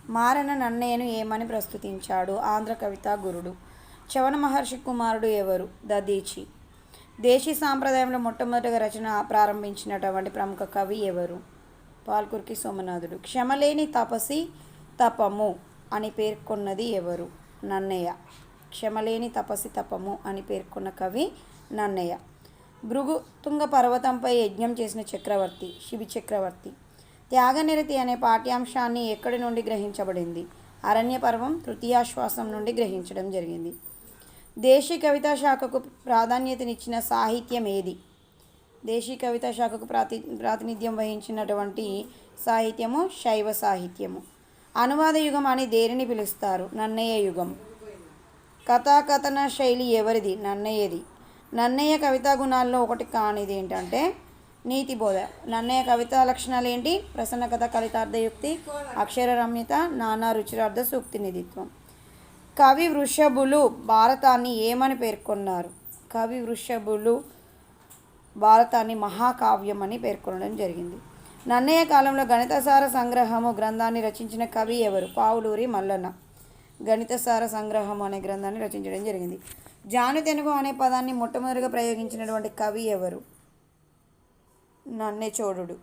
మారన నన్నయ్యను ఏమని ప్రస్తుతించాడు? ఆంధ్ర కవితా గురుడు. చవన మహర్షి కుమారుడు ఎవరు? దదీచి. దేశీ సాంప్రదాయంలో మొట్టమొదటిగా రచన ప్రారంభించినటువంటి ప్రముఖ కవి ఎవరు? పాల్కురికి సోమనాథుడు. క్షమలేని తపసి తపము అని పేర్కొన్నది ఎవరు? నన్నయ్య. క్షమలేని తపసి తపము అని పేర్కొన్న కవి నన్నయ్య. భృగుతుంగ పర్వతంపై యజ్ఞం చేసిన చక్రవర్తి? శిబి చక్రవర్తి. త్యాగనిరతి అనే పాఠ్యాంశాన్ని ఎక్కడి నుండి గ్రహించబడింది? అరణ్య పర్వం తృతీయాశ్వాసం నుండి గ్రహించడం జరిగింది. దేశీ కవితా శాఖకు ప్రాధాన్యతనిచ్చిన సాహిత్యం ఏది? దేశీ కవితా శాఖకు ప్రాతినిధ్యం వహించినటువంటి సాహిత్యము శైవ సాహిత్యము. అనువాద యుగం అని దేనిని పిలుస్తారు? నన్నయ్య యుగం. కథాకథన శైలి ఎవరిది? నన్నయ్యది. నన్నయ్య కవితా గుణాల్లో ఒకటి కానిది ఏంటంటే నీతి బోధ. నన్నయ్య కవితా లక్షణాలు ఏంటి? ప్రసన్న కథ, కలితార్థయుక్తి, అక్షర రమ్యత, నానా రుచిరార్థ సూక్తి నిధిత్వం. కవి వృషభులు భారతాన్ని ఏమని పేర్కొన్నారు? కవి వృషభులు భారతాన్ని మహాకావ్యం అని పేర్కొనడం జరిగింది. నన్నయ్య కాలంలో గణితసార సంగ్రహము గ్రంథాన్ని రచించిన కవి ఎవరు? పావులూరి మల్లన్న. గణితసార సంగ్రహము అనే గ్రంథాన్ని రచించడం జరిగింది. జానుతెనుగు అనే పదాన్ని మొట్టమొదటిగా ప్రయోగించినటువంటి కవి ఎవరు? నన్నెచోడుడు.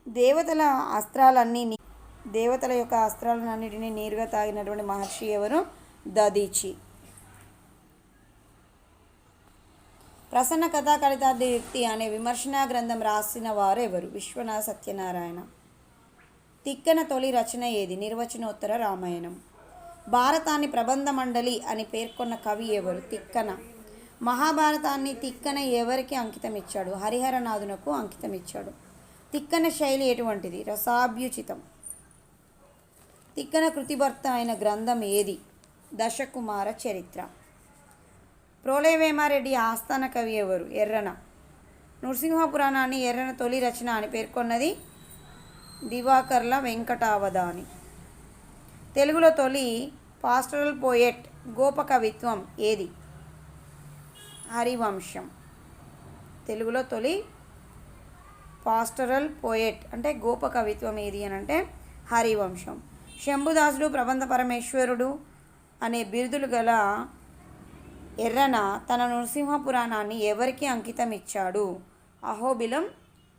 దేవతల యొక్క అస్త్రాలన్నిటినీ నీరుగా తాగినటువంటి మహర్షి ఎవరు? దదీచి. ప్రసన్న కథా కలితార్థయుక్తి అనే విమర్శనా గ్రంథం రాసిన వారు ఎవరు? విశ్వనాథ సత్యనారాయణ. తిక్కన తొలి రచన ఏది? నిర్వచనోత్తర రామాయణం. భారతాన్ని ప్రబంధ మండలి అని పేర్కొన్న కవి ఎవరు? తిక్కన. మహాభారతాన్ని తిక్కన ఎవరికి అంకితం ఇచ్చాడు? హరిహరనాథునకు అంకితం ఇచ్చాడు. తిక్కన శైలి ఎటువంటిది? రసాభ్యుచితం. తిక్కన కృతిభర్త అయిన గ్రంథం ఏది? దశకుమార చరిత్ర. ప్రోలేవేమారెడ్డి ఆస్థాన కవి ఎవరు? ఎర్రన. నృసింహ పురాణాన్ని ఎర్రన తొలి రచన అని పేర్కొన్నది దివాకర్ల వెంకటావధాని. తెలుగులో తొలి పాస్టరల్ పోయెట్ గోప కవిత్వం ఏది? హరివంశం. తెలుగులో తొలి పాస్టరల్ పోయెట్ అంటే గోప కవిత్వం ఏది అని అంటే హరివంశం. శంభుదాసుడు, ప్రబంధ పరమేశ్వరుడు అనే బిరుదులు గల ఎర్రన తన నృసింహ పురాణాన్ని ఎవరికి అంకితం ఇచ్చాడు? అహోబిలం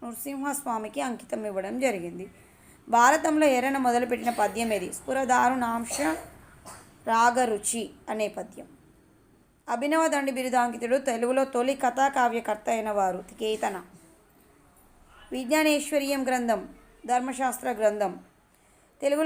నృసింహస్వామికి అంకితం ఇవ్వడం జరిగింది. భారతంలో ఎర్రన మొదలుపెట్టిన పద్యం ఏది? స్ఫురదారుణాంశ రాగరుచి అనే పద్యం. అభినవ దండి బిరుదాంకితుడు. తెలుగులో తొలి కథాకావ్యకర్త అయిన వారు? కేతన. విజ్ఞానేశ్వర్యం గ్రంథం ధర్మశాస్త్ర గ్రంథం. తెలుగులో